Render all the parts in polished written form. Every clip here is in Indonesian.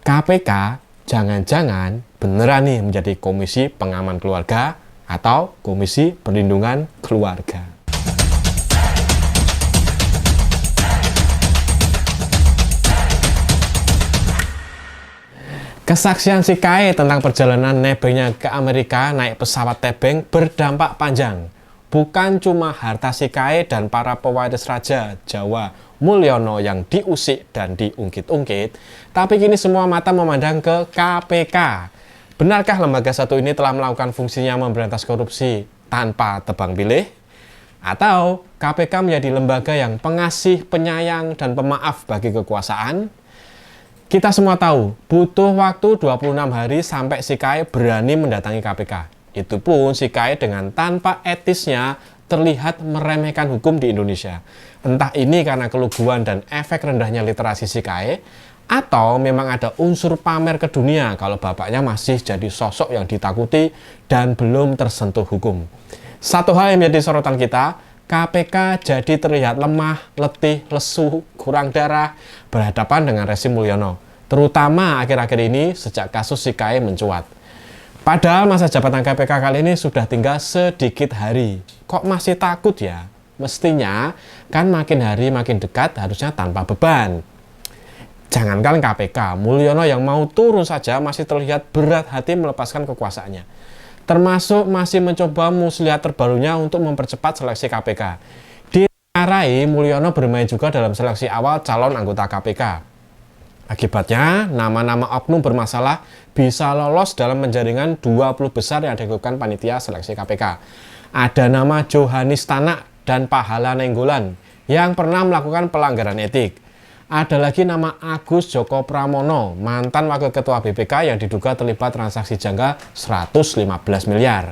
KPK jangan-jangan beneran nih menjadi Komisi Pengaman Keluarga atau Komisi Perlindungan Keluarga. Kesaksian si Kae tentang perjalanan nebengnya ke Amerika naik pesawat tebeng berdampak panjang. Bukan cuma harta si Kae dan para pewaris Raja Jawa Mulyono yang diusik dan diungkit-ungkit, tapi kini semua mata memandang ke KPK. Benarkah lembaga satu ini telah melakukan fungsinya memberantas korupsi tanpa tebang pilih? Atau KPK menjadi lembaga yang pengasih, penyayang, dan pemaaf bagi kekuasaan? Kita semua tahu, butuh waktu 26 hari sampai si Kae berani mendatangi KPK. Itu pun si Kae dengan tanpa etisnya terlihat meremehkan hukum di Indonesia. Entah ini karena keluguan dan efek rendahnya literasi si Kae, atau memang ada unsur pamer ke dunia kalau bapaknya masih jadi sosok yang ditakuti dan belum tersentuh hukum. Satu hal yang menjadi sorotan kita, KPK jadi terlihat lemah, letih, lesu, kurang darah berhadapan dengan rezim Mulyono, terutama akhir-akhir ini sejak kasus si Kae mencuat. Padahal masa jabatan KPK kali ini sudah tinggal sedikit hari. Kok masih takut ya? Mestinya kan makin hari makin dekat harusnya tanpa beban. Jangankan KPK, Mulyono yang mau turun saja masih terlihat berat hati melepaskan kekuasaannya. Termasuk masih mencoba muslihat terbarunya untuk mempercepat seleksi KPK. Diarai, Mulyono bermain juga dalam seleksi awal calon anggota KPK. Akibatnya, nama-nama oknum bermasalah bisa lolos dalam penjaringan 20 besar yang dilakukan panitia seleksi KPK. Ada nama Johanis Tanak dan Pahala Nenggolan yang pernah melakukan pelanggaran etik. Ada lagi nama Agus Joko Pramono, mantan wakil ketua BPK yang diduga terlibat transaksi janggal 115 miliar.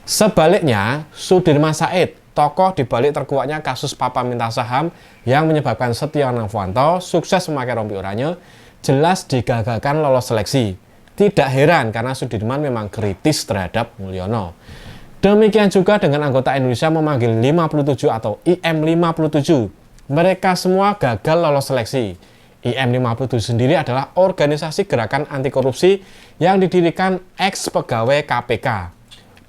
Sebaliknya, Sudirman Said, tokoh dibalik terkuaknya kasus papa minta saham yang menyebabkan Setia Novanto sukses memakai rompi oranye, jelas digagalkan lolos seleksi. Tidak heran karena Sudirman memang kritis terhadap Mulyono. Demikian juga dengan anggota Indonesia memanggil 57 atau IM57. Mereka semua gagal lolos seleksi. IM57 sendiri adalah organisasi gerakan anti korupsi yang didirikan ex-pegawai KPK.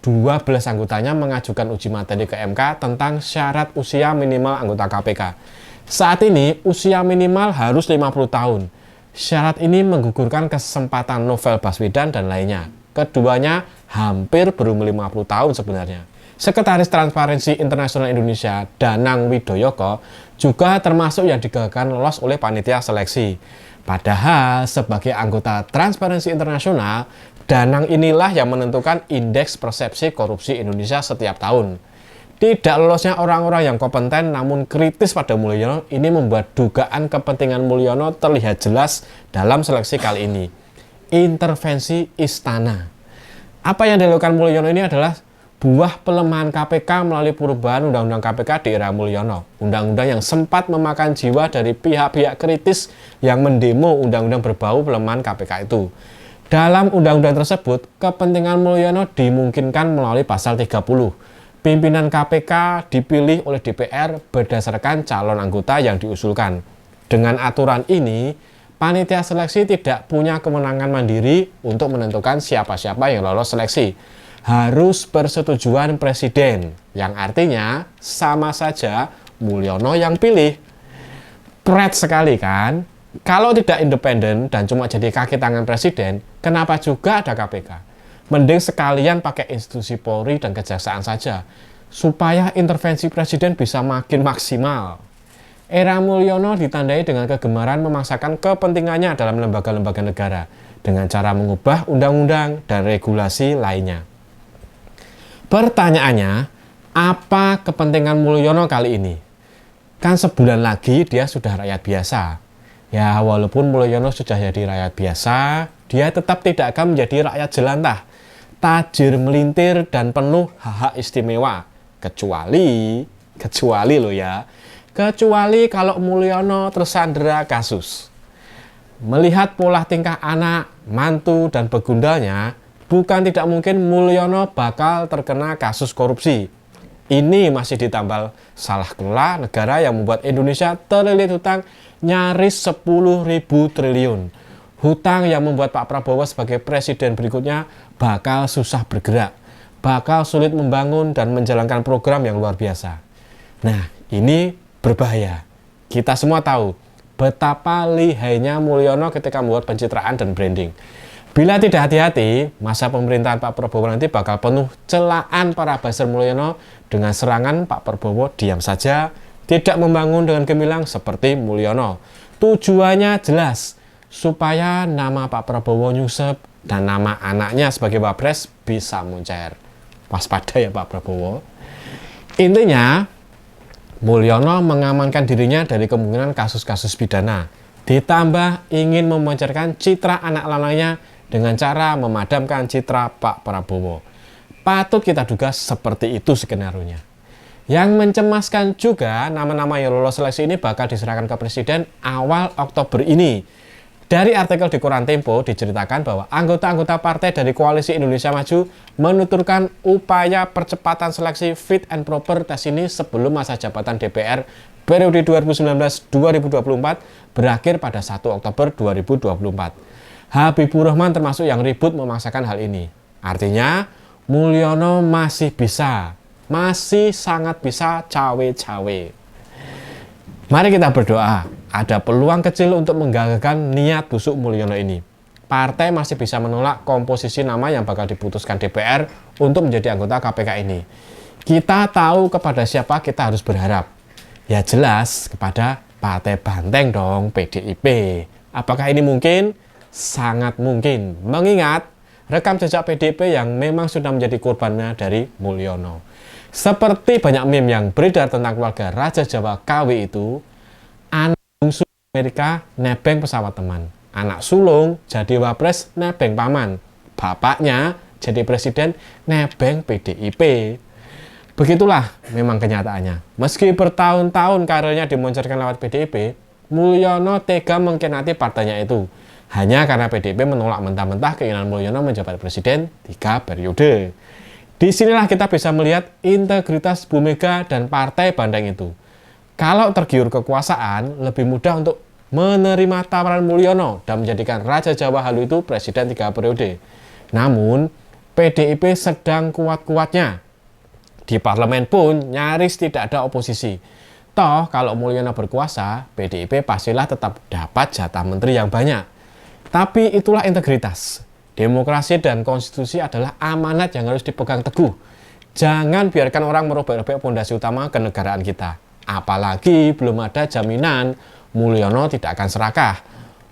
12 anggotanya mengajukan uji materi ke MK tentang syarat usia minimal anggota KPK. Saat ini usia minimal harus 50 tahun. Syarat ini menggugurkan kesempatan Novel Baswedan dan lainnya. Keduanya hampir berumur 50 tahun sebenarnya. Sekretaris Transparansi Internasional Indonesia, Danang Widoyoko, juga termasuk yang digagalkan lolos oleh panitia seleksi. Padahal sebagai anggota Transparansi Internasional, Danang inilah yang menentukan indeks persepsi korupsi Indonesia setiap tahun. Tidak lolosnya orang-orang yang kompeten namun kritis pada Mulyono ini membuat dugaan kepentingan Mulyono terlihat jelas dalam seleksi kali ini. Intervensi istana. Apa yang dilakukan Mulyono ini adalah buah pelemahan KPK melalui perubahan Undang-Undang KPK di era Mulyono. Undang-undang yang sempat memakan jiwa dari pihak-pihak kritis yang mendemo undang-undang berbau pelemahan KPK itu. Dalam undang-undang tersebut, kepentingan Mulyono dimungkinkan melalui pasal 30. Pimpinan KPK dipilih oleh DPR berdasarkan calon anggota yang diusulkan. Dengan aturan ini, panitia seleksi tidak punya kewenangan mandiri untuk menentukan siapa-siapa yang lolos seleksi. Harus persetujuan presiden, yang artinya sama saja Mulyono yang pilih. Keren sekali kan? Kalau tidak independen dan cuma jadi kaki tangan presiden, kenapa juga ada KPK? Mending sekalian pakai institusi Polri dan Kejaksaan saja, supaya intervensi presiden bisa makin maksimal. Era Mulyono ditandai dengan kegemaran memaksakan kepentingannya dalam lembaga-lembaga negara, dengan cara mengubah undang-undang dan regulasi lainnya. Pertanyaannya, apa kepentingan Mulyono kali ini? Kan sebulan lagi dia sudah rakyat biasa. Ya, walaupun Mulyono sudah jadi rakyat biasa, dia tetap tidak akan menjadi rakyat jelantah, tajir melintir dan penuh hak-hak istimewa. Kecuali kalau Mulyono tersandera kasus. Melihat pola tingkah anak, mantu, dan begundalnya, bukan tidak mungkin Mulyono bakal terkena kasus korupsi. Ini masih ditambal salah kelola negara yang membuat Indonesia terlilit hutang nyaris 10.000 triliun. Hutang yang membuat Pak Prabowo sebagai presiden berikutnya bakal susah bergerak, bakal sulit membangun dan menjalankan program yang luar biasa. Nah, ini berbahaya. Kita semua tahu betapa lihainya Mulyono ketika membuat pencitraan dan branding. Bila tidak hati-hati, masa pemerintahan Pak Prabowo nanti bakal penuh celaan para buzzer Mulyono dengan serangan Pak Prabowo diam saja, tidak membangun dengan gemilang seperti Mulyono. Tujuannya jelas, supaya nama Pak Prabowo nyusep dan nama anaknya sebagai wapres bisa moncer. Waspada ya Pak Prabowo. Intinya, Mulyono mengamankan dirinya dari kemungkinan kasus-kasus pidana. Ditambah ingin memoncerkan citra anak lanangnya dengan cara memadamkan citra Pak Prabowo. Patut kita duga seperti itu skenarionya. Yang mencemaskan juga, nama-nama yang lolos seleksi ini bakal diserahkan ke Presiden awal Oktober ini. Dari artikel di Koran Tempo diceritakan bahwa anggota-anggota partai dari Koalisi Indonesia Maju menuturkan upaya percepatan seleksi fit and proper tes ini sebelum masa jabatan DPR periode 2019-2024 berakhir pada 1 Oktober 2024. Habibur Rahman termasuk yang ribut memaksakan hal ini. Artinya, Mulyono masih sangat bisa cawe-cawe. Mari kita berdoa, ada peluang kecil untuk menggagalkan niat busuk Mulyono ini. Partai masih bisa menolak komposisi nama yang bakal diputuskan DPR untuk menjadi anggota KPK ini. Kita tahu kepada siapa kita harus berharap. Ya jelas kepada partai banteng dong, PDIP. Apakah ini mungkin? Sangat mungkin. Mengingat rekam jejak PDIP yang memang sudah menjadi korbannya dari Mulyono. Seperti banyak meme yang beredar tentang keluarga Raja Jawa KW itu, anak bungsu Amerika nebeng pesawat teman, anak sulung jadi wapres nebeng paman, bapaknya jadi presiden nebeng PDIP. Begitulah memang kenyataannya. Meski bertahun-tahun karirnya dimoncerkan lewat PDIP, Mulyono tega mengkhianati partainya itu hanya karena PDIP menolak mentah-mentah keinginan Mulyono menjabat presiden 3 periode. Disinilah kita bisa melihat integritas Bu Mega dan partai banteng itu. Kalau tergiur kekuasaan, lebih mudah untuk menerima tawaran Mulyono dan menjadikan Raja Jawa Halu itu presiden 3 periode. Namun, PDIP sedang kuat-kuatnya. Di parlemen pun nyaris tidak ada oposisi. Toh, kalau Mulyono berkuasa, PDIP pastilah tetap dapat jatah menteri yang banyak. Tapi itulah integritas. Demokrasi dan konstitusi adalah amanat yang harus dipegang teguh. Jangan biarkan orang merobek-robek fondasi utama kenegaraan kita. Apalagi belum ada jaminan Mulyono tidak akan serakah.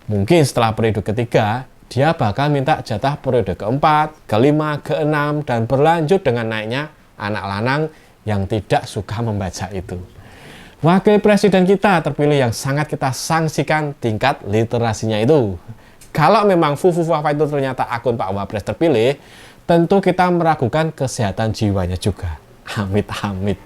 Mungkin setelah periode ketiga, dia bakal minta jatah periode keempat, kelima, keenam, dan berlanjut dengan naiknya anak lanang yang tidak suka membaca itu. Wakil presiden kita terpilih yang sangat kita sanksikan tingkat literasinya itu. Kalau memang Fufufafa itu ternyata akun Pak Wapres terpilih, tentu kita meragukan kesehatan jiwanya juga. Amit-amit.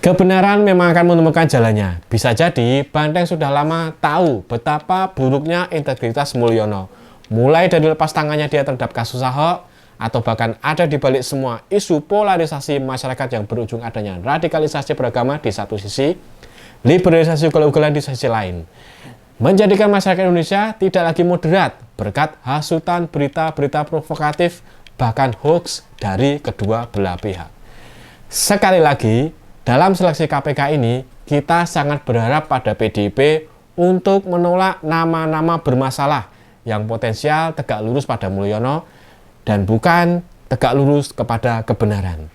Kebenaran memang akan menemukan jalannya. Bisa jadi Banteng sudah lama tahu betapa buruknya integritas Mulyono. Mulai dari lepas tangannya dia terhadap kasus Ahok, atau bahkan ada di balik semua isu polarisasi masyarakat yang berujung adanya radikalisasi beragama di satu sisi, liberalisasi ugal-ugalan di sisi lain. Menjadikan masyarakat Indonesia tidak lagi moderat berkat hasutan berita-berita provokatif bahkan hoax dari kedua belah pihak. Sekali lagi, dalam seleksi KPK ini kita sangat berharap pada PDIP untuk menolak nama-nama bermasalah yang potensial tegak lurus pada Mulyono dan bukan tegak lurus kepada kebenaran.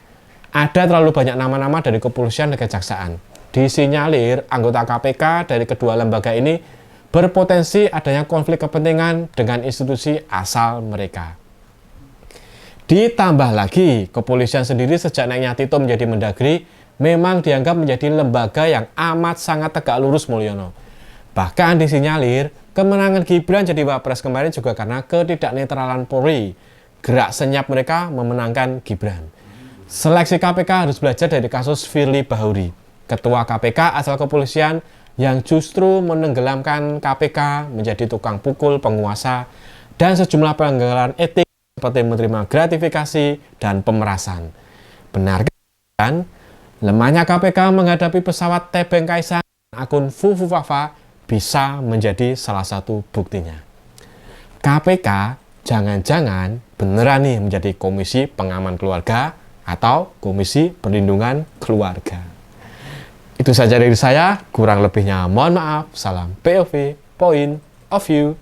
Ada terlalu banyak nama-nama dari kepolisian dan kejaksaan. Disinyalir anggota KPK dari kedua lembaga ini berpotensi adanya konflik kepentingan dengan institusi asal mereka. Ditambah lagi, kepolisian sendiri sejak naiknya Tito menjadi Mendagri memang dianggap menjadi lembaga yang amat sangat tegak lurus Mulyono. Bahkan disinyalir, kemenangan Gibran jadi Wapres kemarin juga karena ketidaknetralan Polri. Gerak senyap mereka memenangkan Gibran. Seleksi KPK harus belajar dari kasus Firly Bahuri, Ketua KPK asal kepolisian yang justru menenggelamkan KPK menjadi tukang pukul penguasa dan sejumlah pelanggaran etik seperti menerima gratifikasi dan pemerasan. Benar kan? Lemahnya KPK menghadapi pesawat tebeng Kaisang, akun Fufufafa bisa menjadi salah satu buktinya. KPK jangan-jangan beneran nih menjadi Komisi Pengaman Keluarga atau Komisi Perlindungan Keluarga. Itu saja dari saya, kurang lebihnya mohon maaf. Salam POV, Point of View.